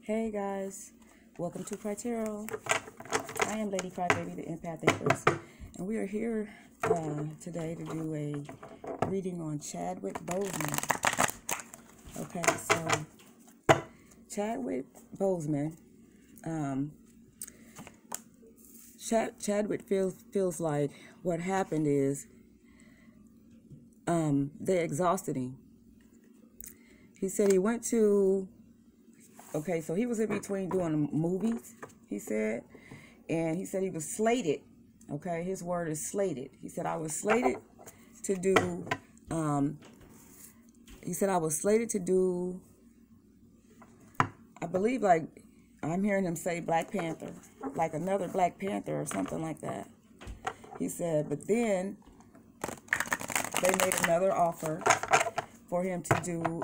Hey guys, welcome to Criteria. I am Lady Crybaby, the Empath Empress, and we are here today to do a reading on Chadwick Boseman. Okay, so Chadwick Boseman, Chadwick feels like what happened is they exhausted him. He said he went to. Okay, so he was in between doing movies, he said, and he said he was slated. Okay, his word is slated. He said, I was slated to do, I believe, like, I'm hearing him say Black Panther, like another Black Panther or something like that. He said, but then they made another offer for him to do,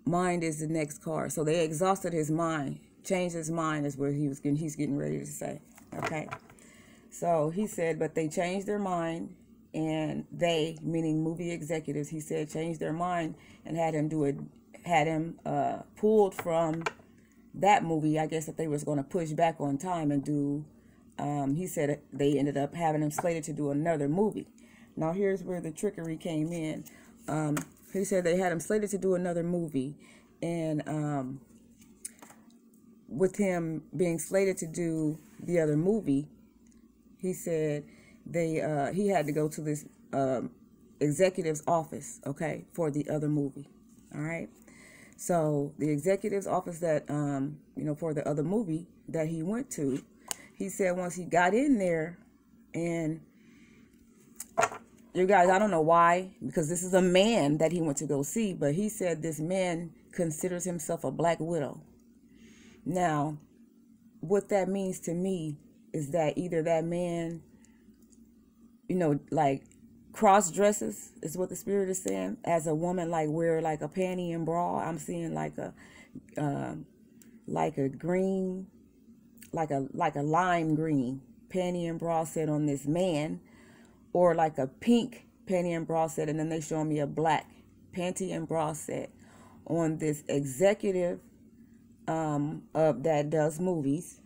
mind is the next card. So they exhausted his mind, changed his mind is what he's getting ready to say. Okay. So he said, but they changed their mind, and they, meaning movie executives, he said, changed their mind and had him pulled from that movie. I guess that they was going to push back on time and do, he said they ended up having him slated to do another movie. Now here's where the trickery came in. He said they had him slated to do another movie, and with him being slated to do the other movie, he said he had to go to this executive's office, okay, for the other movie. All right. So the executive's office that for the other movie that he went to, he said once he got in there, and you guys, I don't know why, because this is a man that he went to go see, but he said this man considers himself a black widow. Now, what that means to me is that either that man, like cross dresses is what the spirit is saying, as a woman, like wear like a panty and bra. I'm seeing like a green, like a lime green panty and bra set on this man, or like a pink panty and bra set, and then they show me a black panty and bra set on this executive that does movies.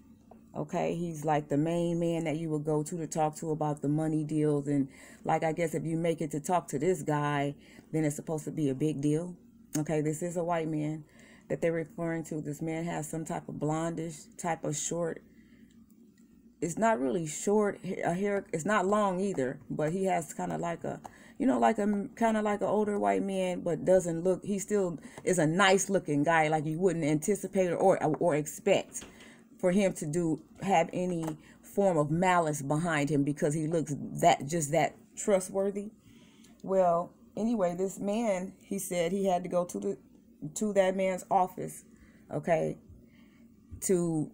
Okay, he's like the main man that you would go to talk to about the money deals, and like I guess if you make it to talk to this guy, then it's supposed to be a big deal. Okay, this is a white man that they're referring to. This man has some type of blondish type of short. It's not really short hair. It's not long either, but he has kind of like a, like a kind of like an older white man, but doesn't look. He still is a nice looking guy, like you wouldn't anticipate or expect for him to have any form of malice behind him, because he looks that trustworthy. Well, anyway, this man, he said he had to go to that man's office, okay, to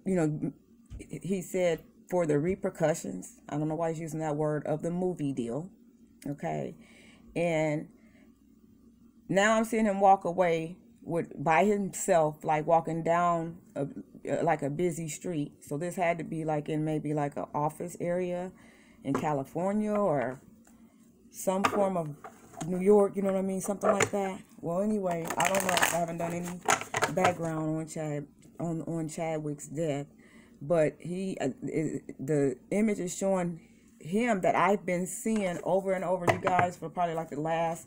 he said, for the repercussions, I don't know why he's using that word, of the movie deal, okay? And now I'm seeing him walk away by himself, like walking down like a busy street. So this had to be like in maybe like an office area in California or some form of New York, you know what I mean? Something like that. Well, anyway, I don't know. I haven't done any background on Chadwick's death. But the image is showing him that I've been seeing over and over, you guys, for probably like the last,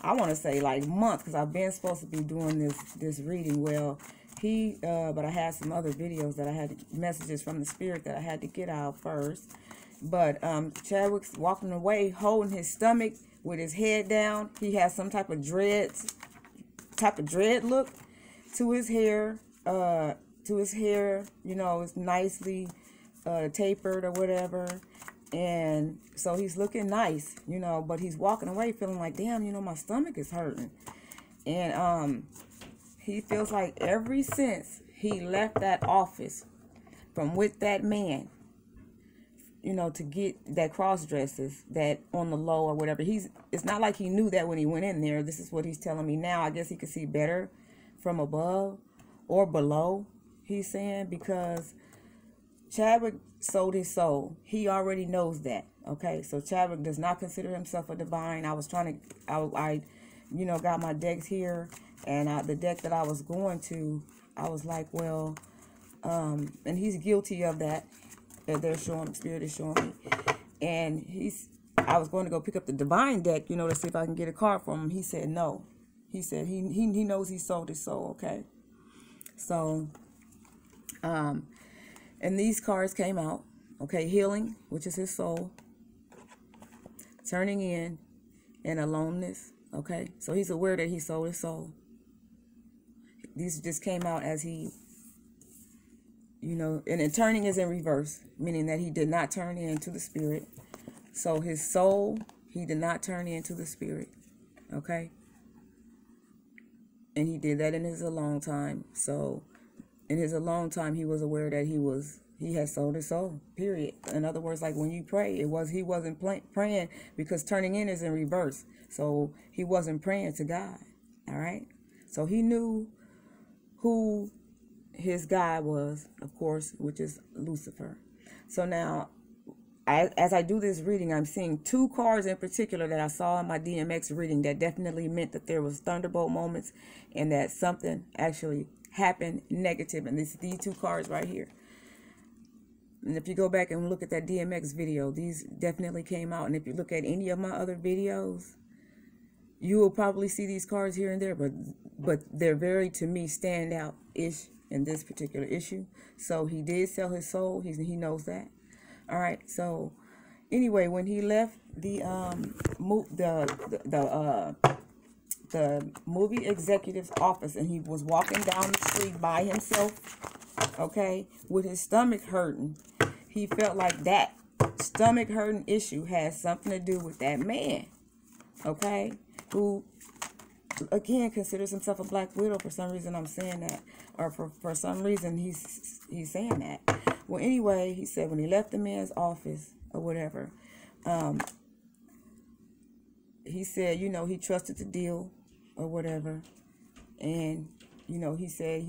I want to say like month, because I've been supposed to be doing this reading. Well, but I had some other videos that I had, messages from the spirit that I had to get out first. But Chadwick's walking away, holding his stomach with his head down. He has some type of dread look to his hair. It's nicely tapered or whatever, and so he's looking nice, but he's walking away feeling like, damn, my stomach is hurting. And he feels like ever since he left that office from with that man, to get that cross dresses that on the low or whatever, it's not like he knew that when he went in there. This is what he's telling me now. I guess he could see better from above or below, he's saying, because Chadwick sold his soul. He already knows that. Okay, so Chadwick does not consider himself a divine. I you know, got my decks here, and the deck that I was going to, I was like, well, and he's guilty of that. They're showing, Spirit is showing me, and I was going to go pick up the divine deck, you know, to see if I can get a card from him. He said no. He said he knows he sold his soul. Okay, so and these cards came out. Okay, healing, which is his soul, turning in, and aloneness. Okay, so he's aware that he sold his soul. These just came out as he, you know, and then turning is in reverse, meaning that he did not turn into the spirit. So his soul, he did not turn into the spirit. Okay, and he did that in his alone time. So in his alone time, he was aware that he had sold his soul, period. In other words, like when you pray, he wasn't praying, because turning in is in reverse. So he wasn't praying to God. All right. So he knew who his God was, of course, which is Lucifer. So now, as I do this reading, I'm seeing two cards in particular that I saw in my DMX reading that definitely meant that there was thunderbolt moments and that something actually happened negative. And these two cards right here. And if you go back and look at that DMX video, these definitely came out. And if you look at any of my other videos, you will probably see these cards here and there, but they're very, to me, stand out-ish in this particular issue. So he did sell his soul. He knows that. All right. So anyway, when he left the movie executive's office, and he was walking down the street by himself, okay, with his stomach hurting, he felt like that stomach hurting issue has something to do with that man, okay, who, again, considers himself a black widow. For some reason, I'm saying that, or for some reason, he's saying that. Well, anyway, he said when he left the man's office or whatever, he said, you know, he trusted the deal or whatever, and, you know, he said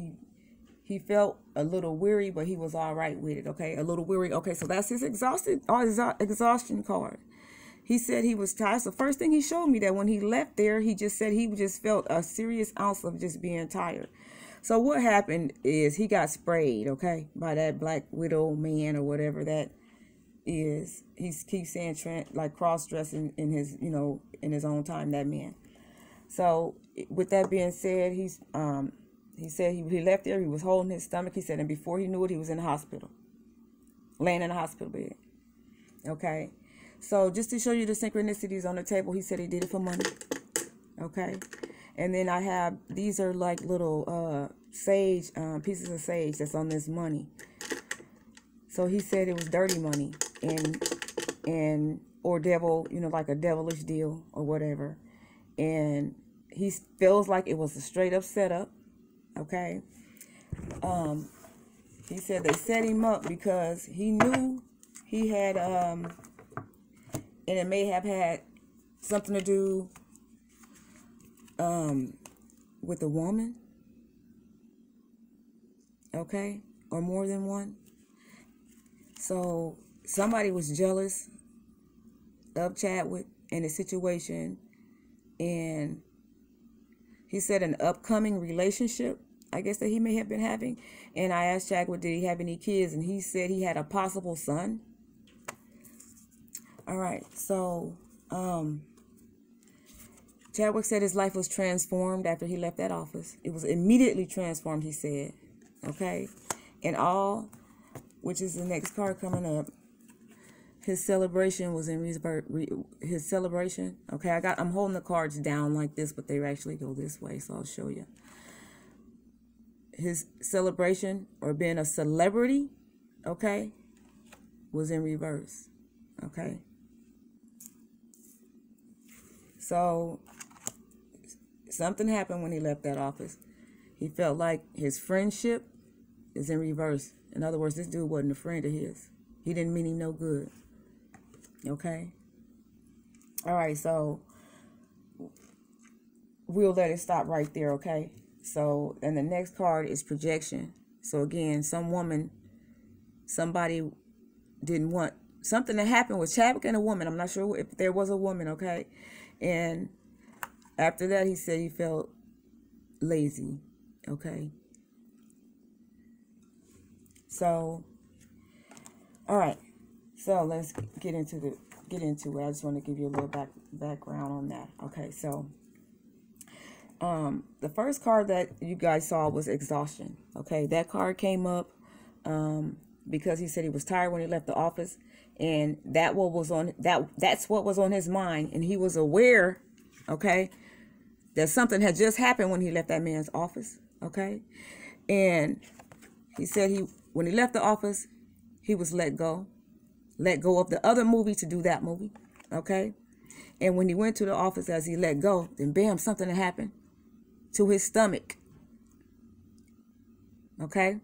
he felt a little weary, but he was all right with it. Okay, a little weary. Okay, so that's his exhaustion card. He said he was tired. So first thing he showed me, that when he left there, he just said he just felt a serious ounce of just being tired. So what happened is he got sprayed, okay, by that black widow man or whatever that is. He keeps saying like cross-dressing in his, you know, in his own time, that man. So with that being said, he said he left there, he was holding his stomach, he said, and before he knew it, he was in the hospital, laying in a hospital bed. Okay. So just to show you the synchronicities on the table, he said he did it for money. Okay. And then I have, these are like little sage, pieces of sage that's on this money. So he said it was dirty money or devil, you know, like a devilish deal or whatever. And he feels like it was a straight up setup. Okay. He said they set him up because he knew he had, and it may have had something to do with a woman, okay, or more than one. So somebody was jealous of Chadwick in the situation, and he said an upcoming relationship, I guess, that he may have been having. And I asked Chadwick, did he have any kids? And he said he had a possible son. All right, so Chadwick said his life was transformed after he left that office. It was immediately transformed, he said. Okay, and all, which is the next card coming up, his celebration was in his celebration. Okay, I'm holding the cards down like this, but they actually go this way, so I'll show you. His celebration, or being a celebrity, okay, was in reverse. Okay. So something happened when he left that office. He felt like his friendship is in reverse. In other words, this dude wasn't a friend of his. He didn't mean him no good. Okay? All right, so we'll let it stop right there, okay? So, and the next card is projection. So again, somebody didn't want something to happen with Chadwick and a woman. I'm not sure if there was a woman, okay? And After that, he said he felt lazy. Okay. So, all right. So let's get into it. I just want to give you a little background on that. Okay. So, the first card that you guys saw was exhaustion. Okay. That card came up because he said he was tired when he left the office, and that's what was on his mind, and he was aware, okay, that something had just happened when he left that man's office. Okay. And he said when he left the office, he was let go of the other movie to do that movie. Okay. And when he went to the office, as he let go, then bam, something had happened to his stomach. Okay.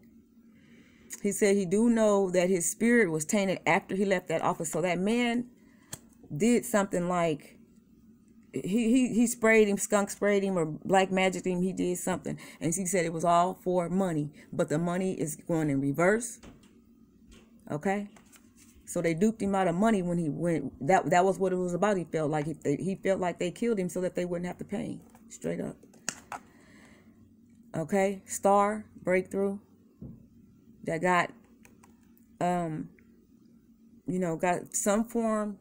He said he do know that his spirit was tainted after he left that office. So that man did something like, he sprayed him, skunk sprayed him, or black magic him. He did something, and he said it was all for money, but the money is going in reverse. Okay, so they duped him out of money when he went. That was what it was about. He felt like he felt like they killed him so that they wouldn't have to pay him. Straight up. Okay, star breakthrough. That got got some form.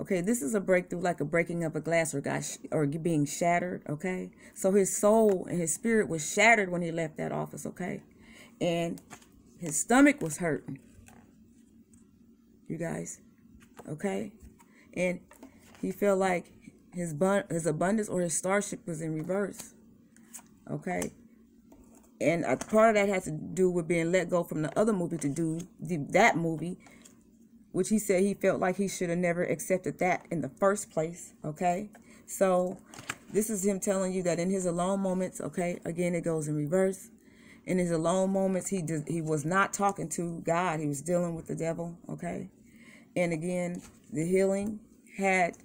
Okay, this is a breakthrough, like a breaking of a glass or being shattered. Okay, so his soul and his spirit was shattered when he left that office. Okay, and his stomach was hurting. You guys, okay, and he felt like his abundance or his starship was in reverse. Okay, and a part of that has to do with being let go from the other movie to do that movie, which he said he felt like he should have never accepted that in the first place. Okay, so this is him telling you that in his alone moments, okay, again, it goes in reverse. In his alone moments, he was not talking to God. He was dealing with the devil. Okay, and again, the healing had